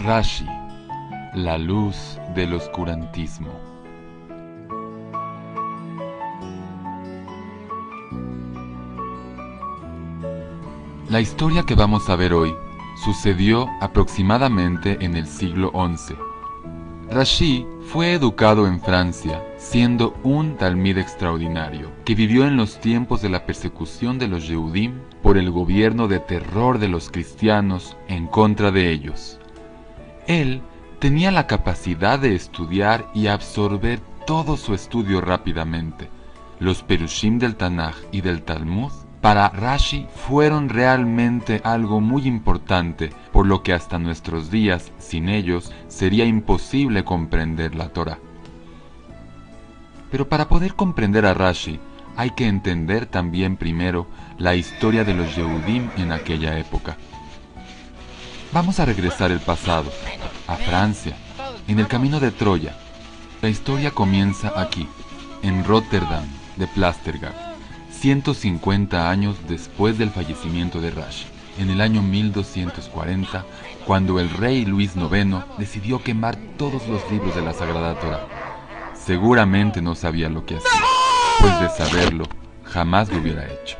Rashi, la luz del oscurantismo. La historia que vamos a ver hoy sucedió aproximadamente en el siglo XI. Rashi fue educado en Francia, siendo un talmid extraordinario, que vivió en los tiempos de la persecución de los Yehudim por el gobierno de terror de los cristianos en contra de ellos. Él tenía la capacidad de estudiar y absorber todo su estudio rápidamente. Los Perushim del Tanaj y del Talmud para Rashi fueron realmente algo muy importante, por lo que hasta nuestros días, sin ellos, sería imposible comprender la Torá. Pero para poder comprender a Rashi, hay que entender también primero la historia de los Yehudim en aquella época. Vamos a regresar al pasado, a Francia, en el camino de Troya. La historia comienza aquí, en Rotterdam de Plastergard, 150 años después del fallecimiento de Rashi, en el año 1240, cuando el rey Luis IX decidió quemar todos los libros de la Sagrada Torá. Seguramente no sabía lo que hacía, pues de saberlo, jamás lo hubiera hecho.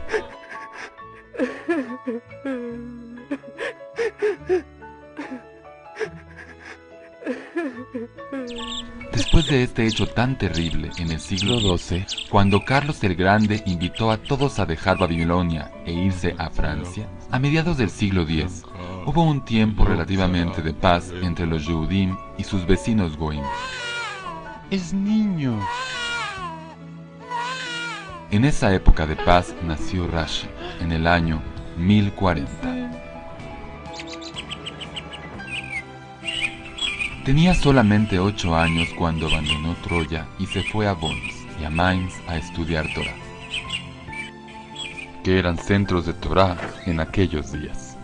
Después de este hecho tan terrible en el siglo XII, cuando Carlos el Grande invitó a todos a dejar Babilonia e irse a Francia, a mediados del siglo X, hubo un tiempo relativamente de paz entre los Yehudim y sus vecinos Goim. ¡Es niño! En esa época de paz nació Rashi, en el año 1040. Tenía solamente 8 años cuando abandonó Troya y se fue a Worms y a Mainz a estudiar Torá, que eran centros de Torá en aquellos días.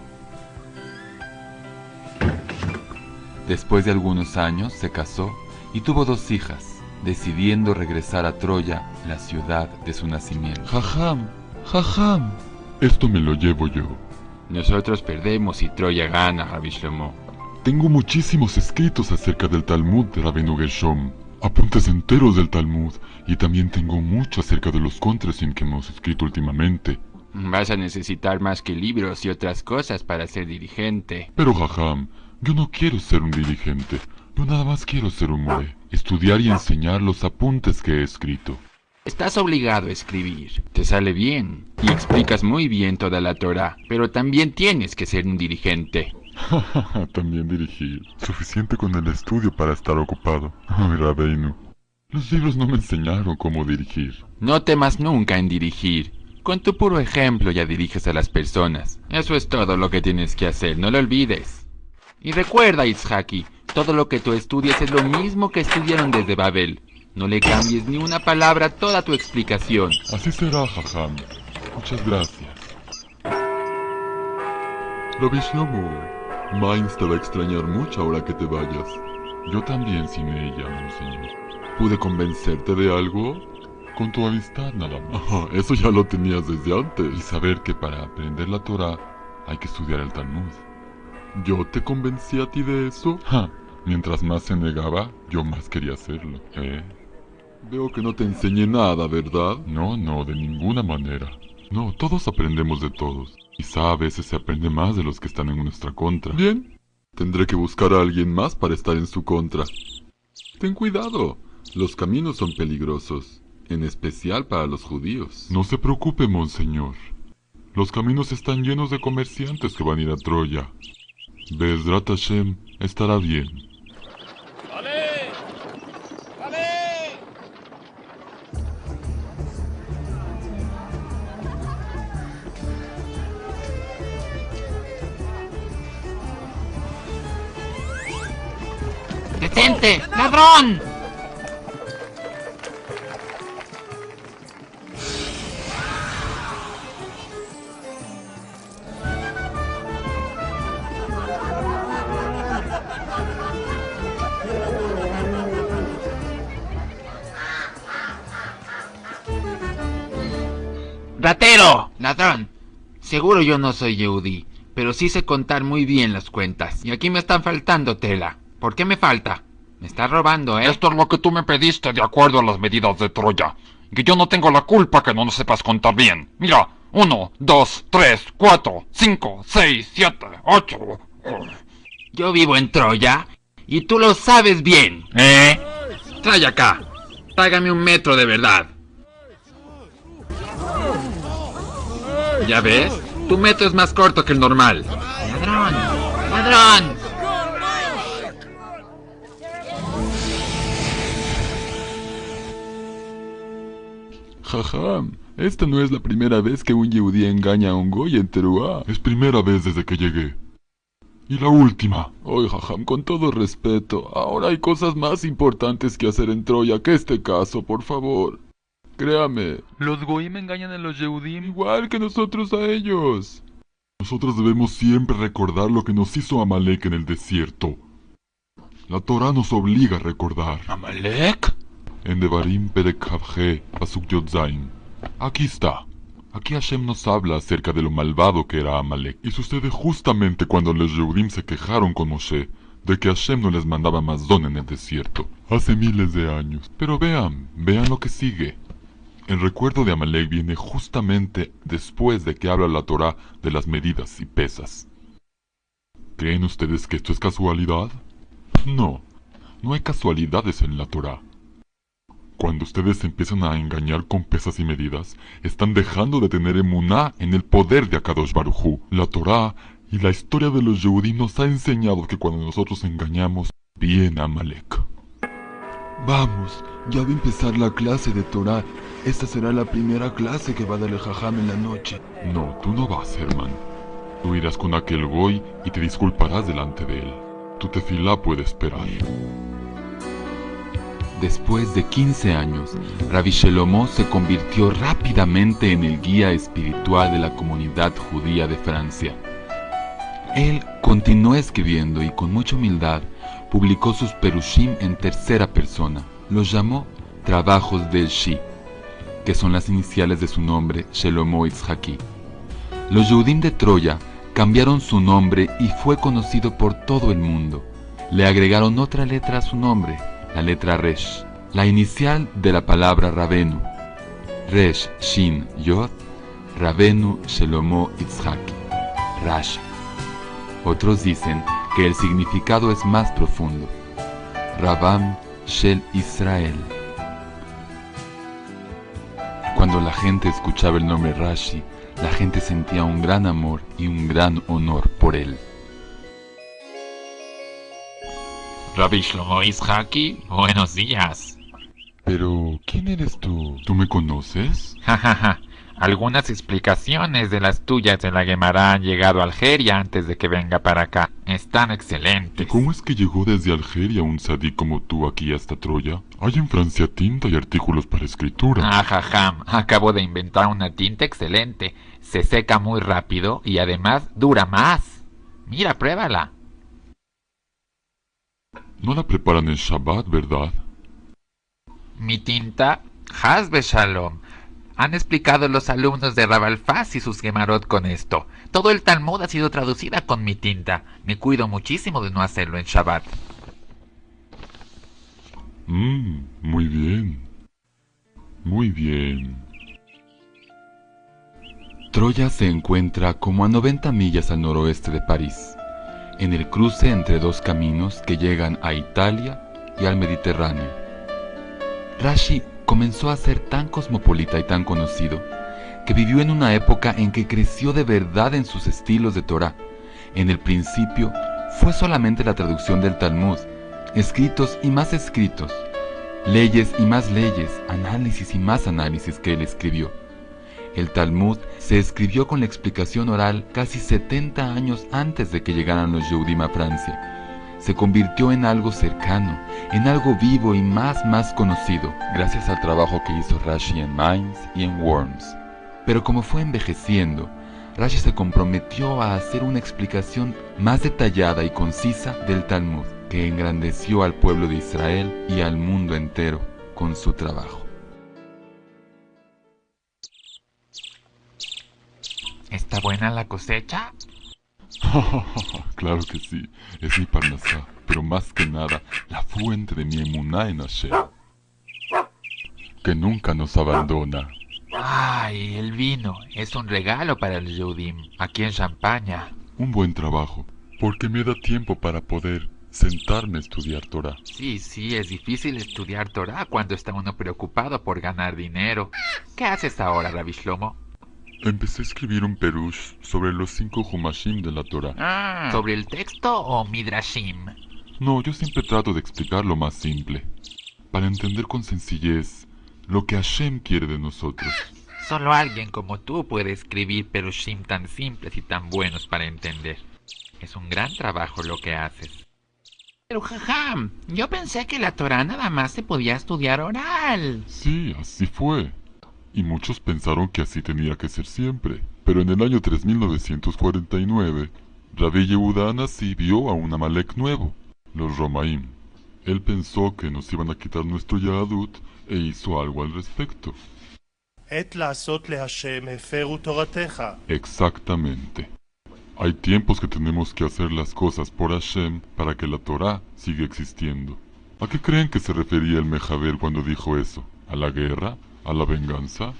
Después de algunos años se casó y tuvo 2 hijas, decidiendo regresar a Troya, la ciudad de su nacimiento. Jajam, jajam, esto me lo llevo yo. Nosotros perdemos y Troya gana, Rabbi Shlomo. Tengo muchísimos escritos acerca del Talmud de Rabbeinu Gershom, apuntes enteros del Talmud, y también tengo mucho acerca de los contrasim que hemos escrito últimamente. Vas a necesitar más que libros y otras cosas para ser dirigente. Pero jajam, yo no quiero ser un dirigente, yo nada más quiero ser un moré, estudiar y enseñar los apuntes que he escrito. Estás obligado a escribir, te sale bien, y explicas muy bien toda la Torá, pero también tienes que ser un dirigente. También dirigir. Suficiente con el estudio para estar ocupado. Ay, Rabbeinu, los libros no me enseñaron cómo dirigir. No temas nunca en dirigir. Con tu puro ejemplo ya diriges a las personas. Eso es todo lo que tienes que hacer, no lo olvides. Y recuerda, Itzhaki, todo lo que tú estudias es lo mismo que estudiaron desde Babel. No le cambies ni una palabra a toda tu explicación. Así será, jajam. Muchas gracias. Rabbi Shlomo, Mainz te va a extrañar mucho ahora que te vayas. Yo también sin ella, monseñor. ¿Pude convencerte de algo? Con tu amistad nada más. Ajá, eso ya lo tenías desde antes. Y saber que para aprender la Torá hay que estudiar el Talmud. ¿Yo te convencí a ti de eso? Ja, mientras más se negaba, yo más quería hacerlo. Veo que no te enseñé nada, ¿verdad? No, de ninguna manera. No, todos aprendemos de todos. Quizá a veces se aprende más de los que están en nuestra contra. Bien, tendré que buscar a alguien más para estar en su contra. Ten cuidado, los caminos son peligrosos, en especial para los judíos. No se preocupe, monseñor. Los caminos están llenos de comerciantes que van a ir a Troya. Be'ezrat Hashem estará bien. ¡Detente! ¡Ladrón! ¡Ratero! ¡Ladrón! Seguro yo no soy Yehudí, pero sí sé contar muy bien las cuentas. Y aquí me están faltando tela. ¿Por qué me falta? Me estás robando, ¿eh? Esto es lo que tú me pediste de acuerdo a las medidas de Troya. Que yo no tengo la culpa que no nos sepas contar bien. Mira, 1, 2, 3, 4, 5, 6, 7, 8... Yo vivo en Troya y tú lo sabes bien. Trae acá. Tráigame 1 metro de verdad. ¿Ya ves? Tu metro es más corto que el normal. ¡Ladrón! ¡Ladrón! Jajam, esta no es la primera vez que un yehudí engaña a un goy en Teruá. Es primera vez desde que llegué. Y la última. Oye, jajam, con todo respeto, ahora hay cosas más importantes que hacer en Troya que este caso, por favor. Créame. Los goim engañan a los yehudim. Igual que nosotros a ellos. Nosotros debemos siempre recordar lo que nos hizo Amalek en el desierto. La Torá nos obliga a recordar. ¿Amalek? En Devarim Perek Kavje, Pasuk Yod Zain. Aquí está. Aquí Hashem nos habla acerca de lo malvado que era Amalek. Y sucede justamente cuando los Yehudim se quejaron con Moshe de que Hashem no les mandaba Mazón en el desierto. Hace miles de años. Pero vean lo que sigue. El recuerdo de Amalek viene justamente después de que habla la Torá de las medidas y pesas. ¿Creen ustedes que esto es casualidad? No, no hay casualidades en la Torá. Cuando ustedes empiezan a engañar con pesas y medidas, están dejando de tener emuná en el poder de Akadosh Baruj Hu. La Torá y la historia de los Yehudim nos ha enseñado que cuando nosotros engañamos, viene Amalek. Vamos, ya va a empezar la clase de Torá. Esta será la primera clase que va a dar el Jajam en la noche. No, tú no vas, hermano. Tú irás con aquel goy y te disculparás delante de él. Tu tefilá puede esperar. Después de 15 años, Rabbi Shlomo se convirtió rápidamente en el guía espiritual de la comunidad judía de Francia. Él continuó escribiendo y con mucha humildad publicó sus perushim en tercera persona. Los llamó Trabajos del Shi, que son las iniciales de su nombre, Shlomo Itzhaki. Los Yehudim de Troya cambiaron su nombre y fue conocido por todo el mundo. Le agregaron otra letra a su nombre, la letra Resh, la inicial de la palabra Rabenu. Resh, Shin, Yod, Rabenu Shlomo Itzhaki, Rashi. Otros dicen que el significado es más profundo, Rabam Shel Israel. Cuando la gente escuchaba el nombre Rashi, la gente sentía un gran amor y un gran honor por él. Rabbi Shlomo Itzhaki, buenos días. Pero, ¿quién eres tú? ¿Tú me conoces? Jajaja. Algunas explicaciones de las tuyas de la Gemara han llegado a Algeria antes de que venga para acá. Están ¿Y excelentes. cómo es que llegó desde Algeria un sadí como tú aquí hasta Troya? Hay en Francia tinta y artículos para escritura. Ah, jajam, acabo de inventar una tinta excelente. Se seca muy rápido y además dura más. Mira, pruébala. No la preparan en Shabbat, ¿verdad? Mi tinta, Hasbe Shalom. Han explicado los alumnos de Rabalfaz y sus Gemarot con esto. Todo el Talmud ha sido traducida con mi tinta. Me cuido muchísimo de no hacerlo en Shabbat. Muy bien. Muy bien. Troya se encuentra como a 90 millas al noroeste de París, en el cruce entre dos caminos que llegan a Italia y al Mediterráneo. Rashi comenzó a ser tan cosmopolita y tan conocido, que vivió en una época en que creció de verdad en sus estilos de Torá. En el principio fue solamente la traducción del Talmud, escritos y más escritos, leyes y más leyes, análisis y más análisis que él escribió. El Talmud se escribió con la explicación oral casi 70 años antes de que llegaran los Yehudim a Francia. Se convirtió en algo cercano, en algo vivo y más conocido, gracias al trabajo que hizo Rashi en Mainz y en Worms. Pero como fue envejeciendo, Rashi se comprometió a hacer una explicación más detallada y concisa del Talmud, que engrandeció al pueblo de Israel y al mundo entero con su trabajo. ¿Está buena la cosecha? Claro que sí, es mi Parnasá, pero más que nada, la fuente de mi emuná en Hashem, que nunca nos abandona. Ay, el vino es un regalo para el Yehudim, aquí en Champaña. Un buen trabajo, porque me da tiempo para poder sentarme a estudiar Torah. Sí, es difícil estudiar Torah cuando está uno preocupado por ganar dinero. ¿Qué haces ahora, Rabbi Shlomo? Empecé a escribir un perush sobre los 5 Humashim de la Torah. ¿Sobre el texto o Midrashim? No, yo siempre trato de explicar lo más simple, para entender con sencillez lo que Hashem quiere de nosotros. Solo alguien como tú puede escribir perushim tan simples y tan buenos para entender. Es un gran trabajo lo que haces. Pero jajam, yo pensé que la Torah nada más se podía estudiar oral. Sí, así fue. Y muchos pensaron que así tenía que ser siempre. Pero en el año 3949, Rabbi Yehuda Anasi vio a un Amalek nuevo, los Romaim. Él pensó que nos iban a quitar nuestro Yahadut e hizo algo al respecto. Exactamente. Hay tiempos que tenemos que hacer las cosas por Hashem para que la Torah siga existiendo. ¿A qué creen que se refería el Mejaber cuando dijo eso? ¿A la guerra? ¿A la venganza?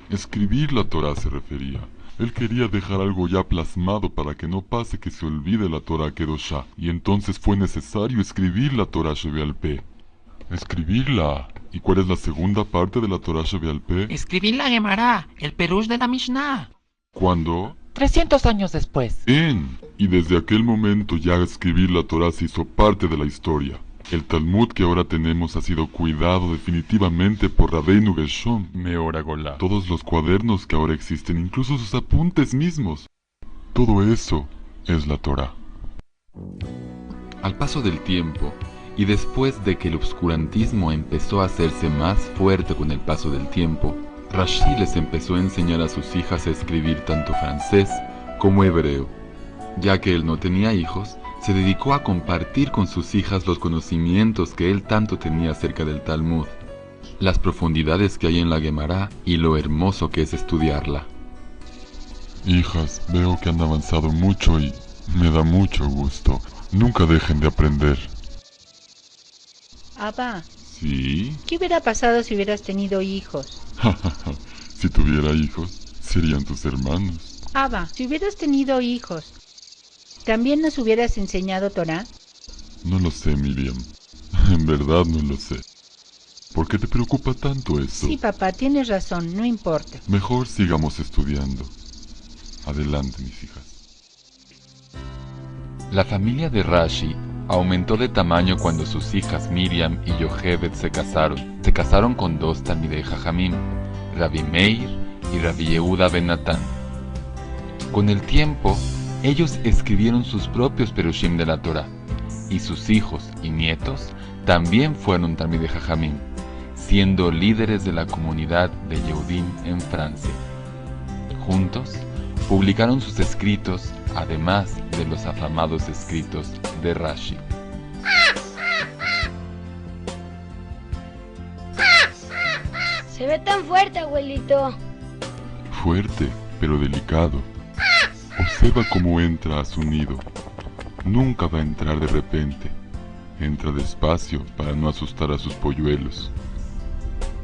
Escribir la Torah se refería. Él quería dejar algo ya plasmado para que no pase que se olvide la Torah Kedoshá. Y entonces fue necesario escribir la Torah Shebe'al Peh. Escribirla. ¿Y cuál es la segunda parte de la Torah Shebe'al Peh? Escribí la Gemara, el Perush de la Mishnah. ¿Cuándo? 300 años después. Y desde aquel momento ya escribir la Torah se hizo parte de la historia. El Talmud que ahora tenemos ha sido cuidado definitivamente por Rabbeinu Gershom Meor Golá. Todos los cuadernos que ahora existen, incluso sus apuntes mismos. Todo eso es la Torah. Al paso del tiempo, y después de que el obscurantismo empezó a hacerse más fuerte con el paso del tiempo, Rashi les empezó a enseñar a sus hijas a escribir tanto francés como hebreo. Ya que él no tenía hijos, se dedicó a compartir con sus hijas los conocimientos que él tanto tenía acerca del Talmud, las profundidades que hay en la Gemara y lo hermoso que es estudiarla. Hijas, veo que han avanzado mucho y me da mucho gusto. Nunca dejen de aprender. Abba, ¿Sí? ¿qué hubiera pasado si hubieras tenido hijos? Si tuviera hijos, serían tus hermanos. Abba, si hubieras tenido hijos, ¿también nos hubieras enseñado Torah? No lo sé, Miriam. En verdad no lo sé. ¿Por qué te preocupa tanto eso? Sí, papá, tienes razón, no importa. Mejor sigamos estudiando. Adelante, mis hijas. La familia de Rashi aumentó de tamaño cuando sus hijas Miriam y Yochebed se casaron. Se casaron con 2 Talmidei Jajamim, Rabbi Meir y Rabbi Yehuda ben Natán. Con el tiempo, ellos escribieron sus propios perushim de la Torah, y sus hijos y nietos también fueron Talmidei Jajamim, siendo líderes de la comunidad de Yehudim en Francia. Juntos, publicaron sus escritos, además de los afamados escritos de Rashi. Se ve tan fuerte, abuelito. Fuerte, pero delicado. Observa cómo entra a su nido. Nunca va a entrar de repente. Entra despacio para no asustar a sus polluelos.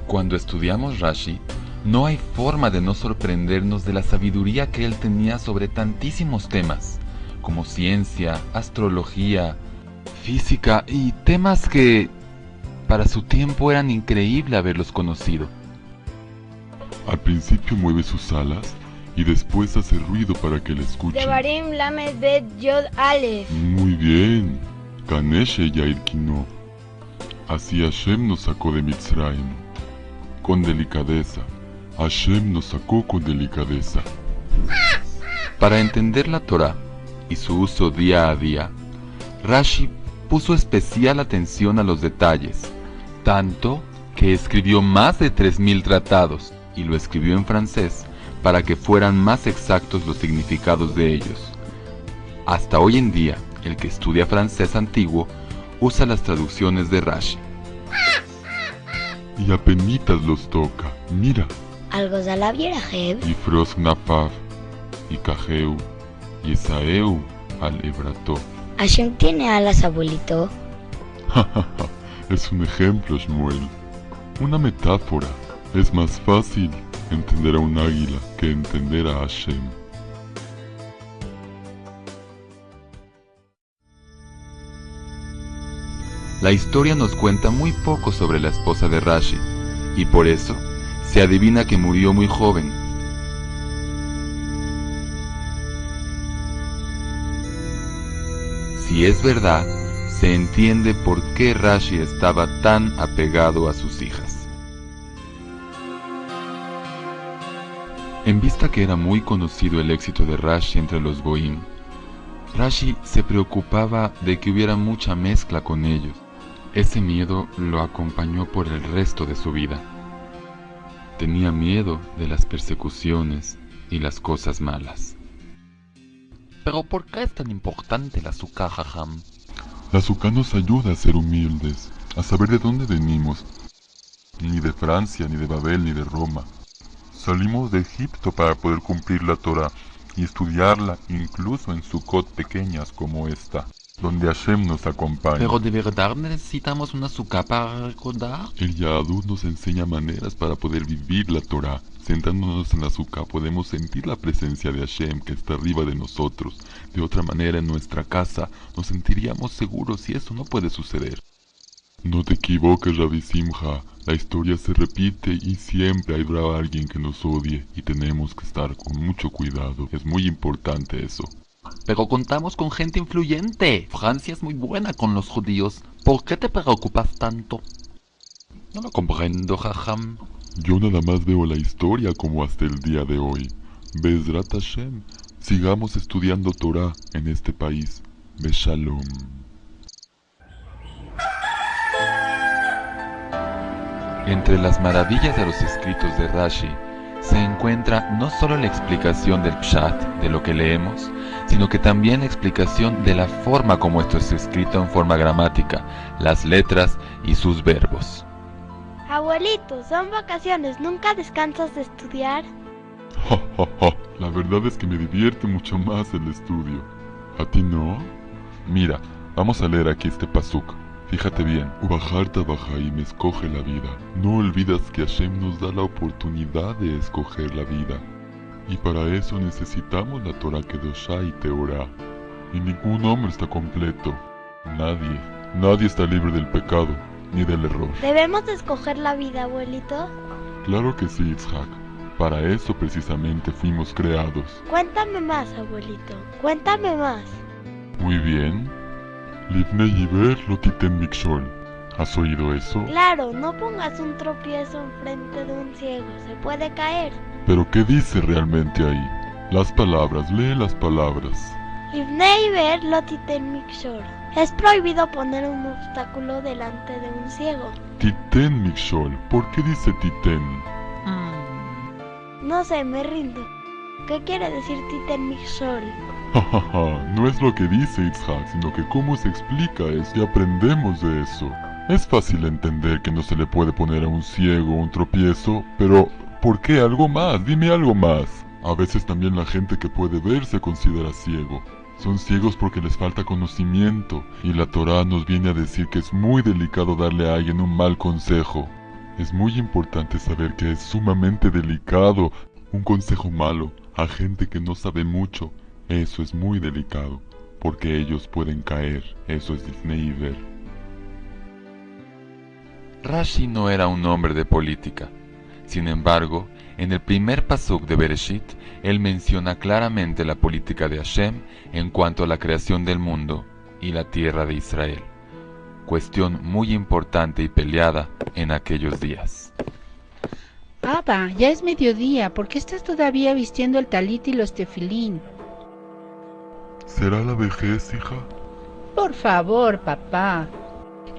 Cuando estudiamos Rashi, no hay forma de no sorprendernos de la sabiduría que él tenía sobre tantísimos temas, como ciencia, astrología, física y temas que para su tiempo eran increíble haberlos conocido. Al principio mueve sus alas y después hace ruido para que le escuchen. Devarim Lamed Bet Yod Aleph. Muy bien. Ganeshe Yair Kino. Así Hashem nos sacó de Mitzrayim. Con delicadeza. Hashem nos sacó con delicadeza. Para entender la Torah y su uso día a día, Rashi puso especial atención a los detalles, tanto que escribió más de 3000 tratados y lo escribió en francés para que fueran más exactos los significados de ellos. Hasta hoy en día, el que estudia francés antiguo usa las traducciones de Rashi. Y apenitas los toca. Mira. Algo de la viera, Jeb. Y Frost Nafav. Y Cajeu. Yesaeu al Ebrató. ¿Hashem tiene alas, abuelito? Es un ejemplo, Shmuel. Una metáfora. Es más fácil entender a un águila que entender a Hashem. La historia nos cuenta muy poco sobre la esposa de Rashi, y por eso se adivina que murió muy joven. Si es verdad, se entiende por qué Rashi estaba tan apegado a sus hijas. En vista que era muy conocido el éxito de Rashi entre los Goim, Rashi se preocupaba de que hubiera mucha mezcla con ellos. Ese miedo lo acompañó por el resto de su vida. Tenía miedo de las persecuciones y las cosas malas. Pero ¿por qué es tan importante la azúcar, Jajam? La azúcar nos ayuda a ser humildes, a saber de dónde venimos. Ni de Francia, ni de Babel, ni de Roma. Salimos de Egipto para poder cumplir la Torah y estudiarla incluso en Sukkot pequeñas como esta, donde Hashem nos acompaña. ¿Pero de verdad necesitamos una azúcar para recordar? El Yahadut nos enseña maneras para poder vivir la Torah. Sentándonos en la azúcar podemos sentir la presencia de Hashem que está arriba de nosotros. De otra manera, en nuestra casa nos sentiríamos seguros y eso no puede suceder. No te equivoques, Rabbi Simcha. La historia se repite y siempre habrá alguien que nos odie y tenemos que estar con mucho cuidado. Es muy importante eso. Pero contamos con gente influyente. Francia es muy buena con los judíos. ¿Por qué te preocupas tanto? No lo comprendo, Jajam. Yo nada más veo la historia como hasta el día de hoy. Bezrat Hashem, sigamos estudiando Torah en este país. Beshalom. Entre las maravillas de los escritos de Rashi se encuentra no solo la explicación del Pshat, de lo que leemos, sino que también la explicación de la forma como esto es escrito en forma gramática, las letras y sus verbos. Abuelito, son vacaciones, ¿nunca descansas de estudiar? Ja, ja, ja. La verdad es que me divierte mucho más el estudio. ¿A ti no? Mira, vamos a leer aquí este pasuk. Fíjate bien. Ubajarta Bajaim escoge la vida. No olvidas que Hashem nos da la oportunidad de escoger la vida. Y para eso necesitamos la Torah Kedoshá y Teorá. Y ningún hombre está completo. Nadie está libre del pecado, ni del error. ¿Debemos de escoger la vida, abuelito? Claro que sí, Yitzhak. Para eso precisamente fuimos creados. Cuéntame más, abuelito. Cuéntame más. Muy bien. Livnei Iber lo titen mikshol. ¿Has oído eso? Claro, no pongas un tropiezo enfrente de un ciego, se puede caer. ¿Pero qué dice realmente ahí? Las palabras, lee las palabras. Livnei Iber lo titen mikshol. Es prohibido poner un obstáculo delante de un ciego. Titen mikshol. ¿Por qué dice titen? No sé, me rindo. ¿Qué quiere decir titen mikshol? No es lo que dice Yitzhak, sino que cómo se explica eso y aprendemos de eso. Es fácil entender que no se le puede poner a un ciego un tropiezo, pero ¿por qué algo más? Dime algo más. A veces también la gente que puede ver se considera ciego. Son ciegos porque les falta conocimiento, y la Torá nos viene a decir que es muy delicado darle a alguien un mal consejo. Es muy importante saber que es sumamente delicado un consejo malo a gente que no sabe mucho. Eso es muy delicado, porque ellos pueden caer. Eso es Livnei Iber. Rashi no era un hombre de política. Sin embargo, en el primer pasuk de Bereshit, él menciona claramente la política de Hashem en cuanto a la creación del mundo y la tierra de Israel. Cuestión muy importante y peleada en aquellos días. Abba, ya es mediodía, ¿por qué estás todavía vistiendo el talit y los tefilín? ¿Será la vejez, hija? Por favor, papá.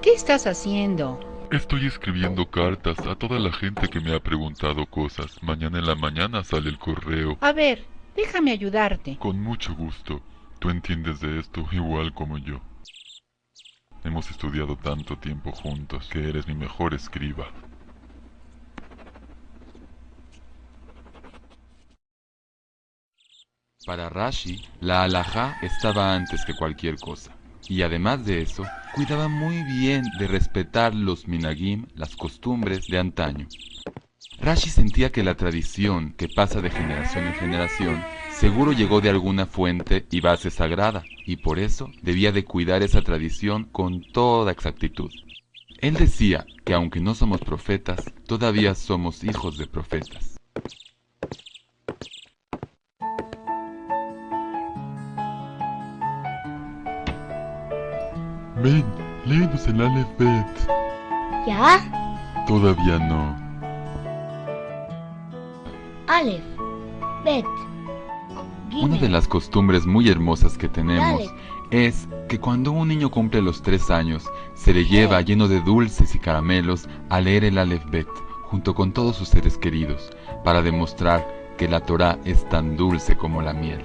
¿Qué estás haciendo? Estoy escribiendo cartas a toda la gente que me ha preguntado cosas. Mañana en la mañana sale el correo. A ver, déjame ayudarte. Con mucho gusto. Tú entiendes de esto igual como yo. Hemos estudiado tanto tiempo juntos que eres mi mejor escriba. Para Rashi, la halajá estaba antes que cualquier cosa. Y además de eso, cuidaba muy bien de respetar los minagim, las costumbres de antaño. Rashi sentía que la tradición que pasa de generación en generación seguro llegó de alguna fuente y base sagrada, y por eso debía de cuidar esa tradición con toda exactitud. Él decía que aunque no somos profetas, todavía somos hijos de profetas. Ven, léenos el Aleph Bet. ¿Ya? Todavía no. Aleph, Bet, Una de las costumbres muy hermosas que tenemos es que cuando un niño cumple los 3 años, se le lleva lleno de dulces y caramelos a leer el Aleph Bet, junto con todos sus seres queridos, para demostrar que la Torá es tan dulce como la miel.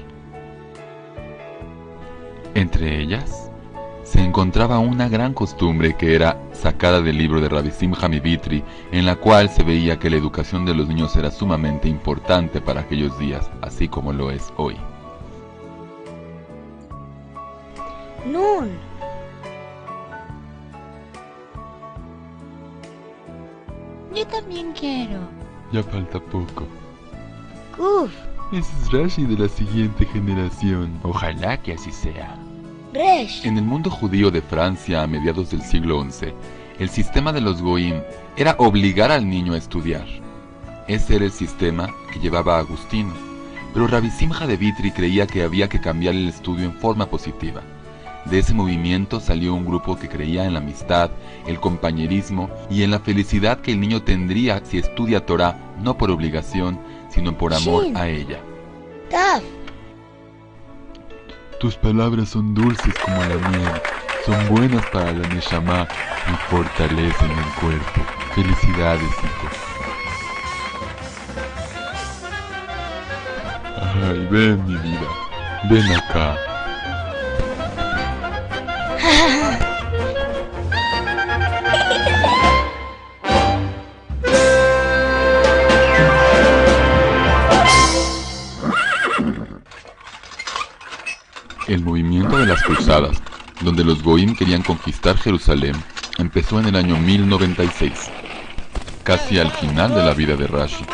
Entre ellas, se encontraba una gran costumbre que era sacada del libro de Rabbi Simcha Mivitri, en la cual se veía que la educación de los niños era sumamente importante para aquellos días, así como lo es hoy. Nun, Yo también quiero. Ya falta poco. Kuf, Ese es Rashi de la siguiente generación. Ojalá que así sea. Resh, En el mundo judío de Francia a mediados del siglo XI, el sistema de los Goim era obligar al niño a estudiar. Ese era el sistema que llevaba Agustino, pero Rabbi Simcha de Vitri creía que había que cambiar el estudio en forma positiva. De ese movimiento salió un grupo que creía en la amistad, el compañerismo y en la felicidad que el niño tendría si estudia Torah no por obligación, sino por amor a ella. Taf, Tus palabras son dulces como la miel, son buenas para la Neshama y fortalecen el cuerpo. Felicidades, hijo. Ay, ven, mi vida. Ven acá. El movimiento de las cruzadas, donde los Goim querían conquistar Jerusalén, empezó en el año 1096, casi al final de la vida de Rashi.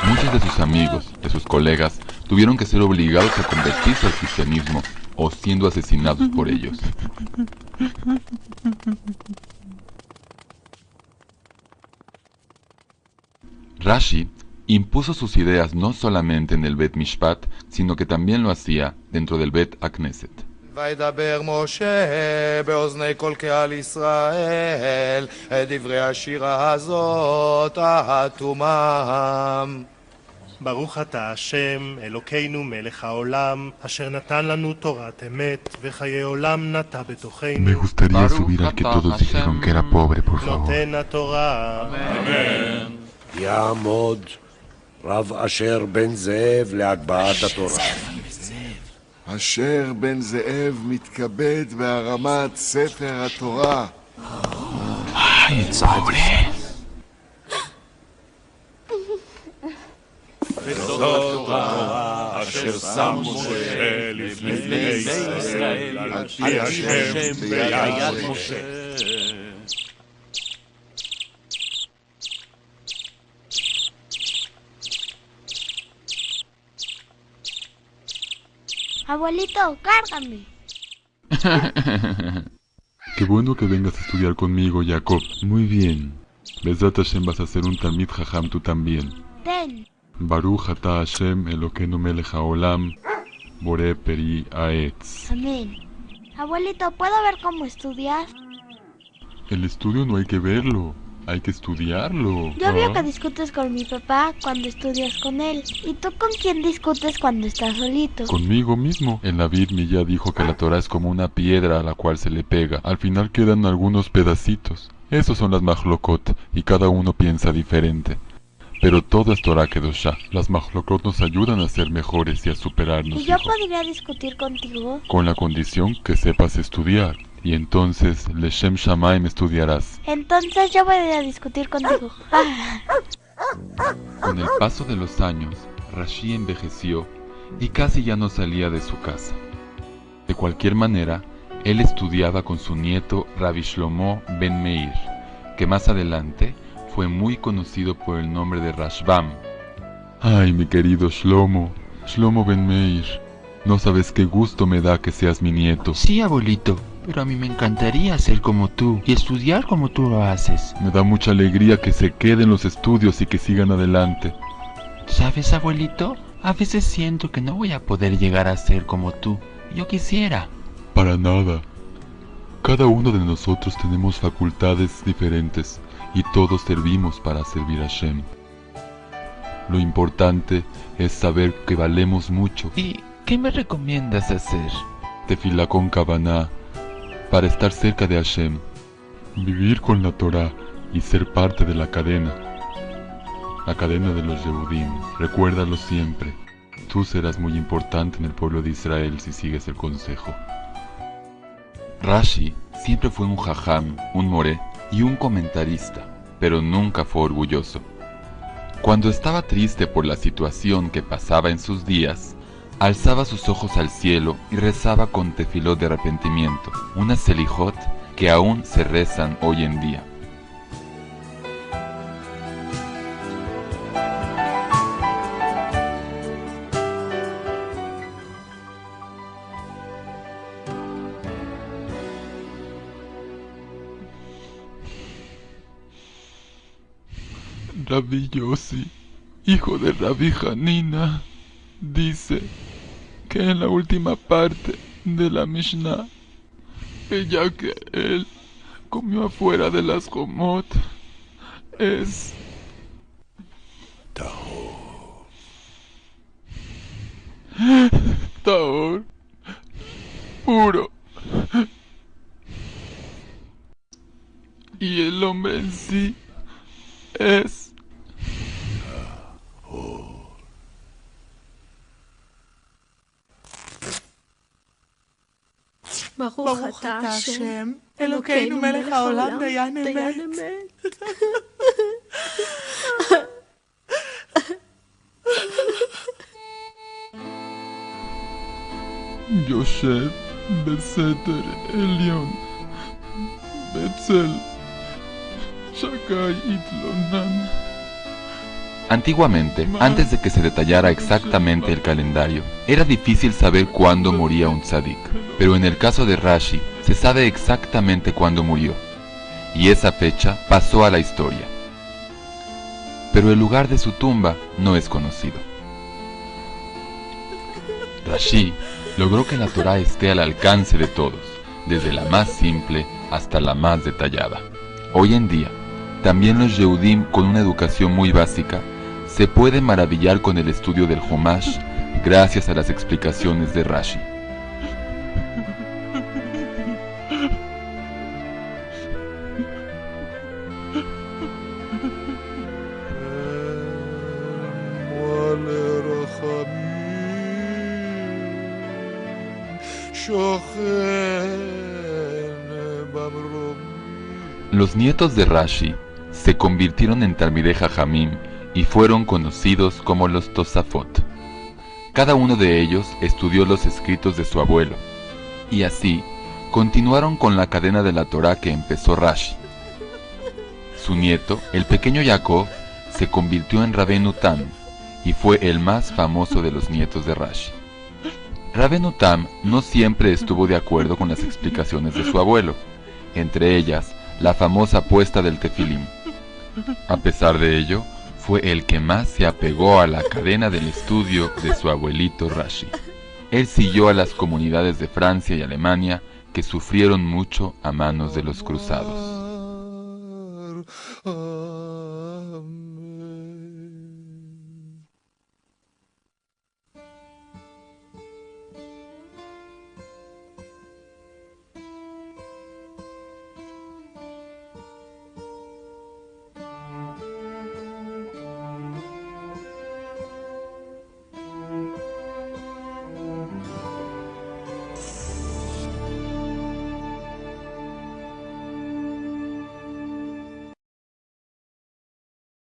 Muchos de sus amigos, de sus colegas, tuvieron que ser obligados a convertirse al cristianismo o siendo asesinados por ellos. Rashi impuso sus ideas no solamente en el Bet Mishpat, sino que también lo hacía dentro del Bet Knesset. וידבר משה באוזני כל קהל ישראל את דברי השירה הזאת האטומם. ברוך אתה השם, אלוקינו מלך העולם, אשר נתן לנו תורת אמת, וחיי עולם נטע בתוכנו. Me gustaría subir al que todos dijeron que era pobre, por favor. נותן התורה. יעמוד רב אשר בן זאב להגבהת התורה. אשר בן זאב מתכבד בהרמת ספר התורה. וזאת התורה אשר שם משה לפני ישראל, על פי השם ביד משה. abuelito, cárgame. Qué bueno que vengas a estudiar conmigo, Jacob. Muy bien. Bezat Hashem, vas a ser un Talmid Jajam tú también. Ten. Baruch ata Hashem Elokeinu melech haolam, boré peri aetz. Amén. Abuelito, ¿puedo ver cómo estudias? El estudio no hay que verlo, hay que estudiarlo. Yo veo que discutes con mi papá cuando estudias con él. ¿Y tú con quién discutes cuando estás solito? Conmigo mismo. En la Biblia ya dijo que la Torah es como una piedra a la cual se le pega. Al final quedan algunos pedacitos. Esos son las Mahlokot, y cada uno piensa diferente. Pero todo es Torah Kedoshá. Las Mahlokot nos ayudan a ser mejores y a superarnos. ¿Y yo hijo, podría discutir contigo? con la condición que sepas estudiar. Y entonces, Leshem Shamaim estudiarás. Entonces yo voy a discutir contigo. Con el paso de los años, Rashi envejeció y casi ya no salía de su casa. De cualquier manera, él estudiaba con su nieto Rabbi Shlomo ben Meir, que más adelante fue muy conocido por el nombre de Rashbam. Ay, mi querido Shlomo ben Meir, no sabes qué gusto me da que seas mi nieto. Sí, abuelito, pero a mí me encantaría ser como tú y estudiar como tú lo haces. Me da mucha alegría que se queden los estudios y que sigan adelante. ¿Sabes, abuelito? A veces siento que no voy a poder llegar a ser como tú. Yo quisiera. Para nada. Cada uno de nosotros tenemos facultades diferentes y todos servimos para servir a Hashem. Lo importante es saber que valemos mucho. ¿Y qué me recomiendas hacer? Tefilá con Kavaná, para estar cerca de Hashem. Vivir con la Torah y ser parte de la cadena de los Yehudim. Recuérdalo siempre. Tú serás muy importante en el pueblo de Israel si sigues el consejo. Rashi siempre fue un jajam, un moré y un comentarista, pero nunca fue orgulloso. Cuando estaba triste por la situación que pasaba en sus días, alzaba sus ojos al cielo y rezaba con tefilot de arrepentimiento, unas selijot que aún se rezan hoy en día. Rabbi Yossi, hijo de Rabbi Hanina, dice que en la última parte de la Mishnah, que ya que él comió afuera de las Jomot, es Tahor, puro, y el hombre en sí es ברוך אתה השם, אלוקינו מלך העולם דיין אמת. יושב בסתר עליון, בצל שקי יתלונן. Antiguamente, antes de que se detallara exactamente el calendario, era difícil saber cuándo moría un tzadik, pero en el caso de Rashi, se sabe exactamente cuándo murió, y esa fecha pasó a la historia. Pero el lugar de su tumba no es conocido. Rashi logró que la Torá esté al alcance de todos, desde la más simple hasta la más detallada. Hoy en día, también los Yehudim con una educación muy básica se pueden maravillar con el estudio del Humash gracias a las explicaciones de Rashi. Los nietos de Rashi se convirtieron en Talmidei Jajamim y fueron conocidos como los Tosafot. Cada uno de ellos estudió los escritos de su abuelo, y así continuaron con la cadena de la Torá que empezó Rashi. Su nieto, el pequeño Jacob, se convirtió en Rabbeinu Tam, y fue el más famoso de los nietos de Rashi. Rabbeinu Tam no siempre estuvo de acuerdo con las explicaciones de su abuelo, entre ellas la famosa puesta del tefilim. A pesar de ello, fue el que más se apegó a la cadena del estudio de su abuelito Rashi. Él siguió a las comunidades de Francia y Alemania que sufrieron mucho a manos de los cruzados.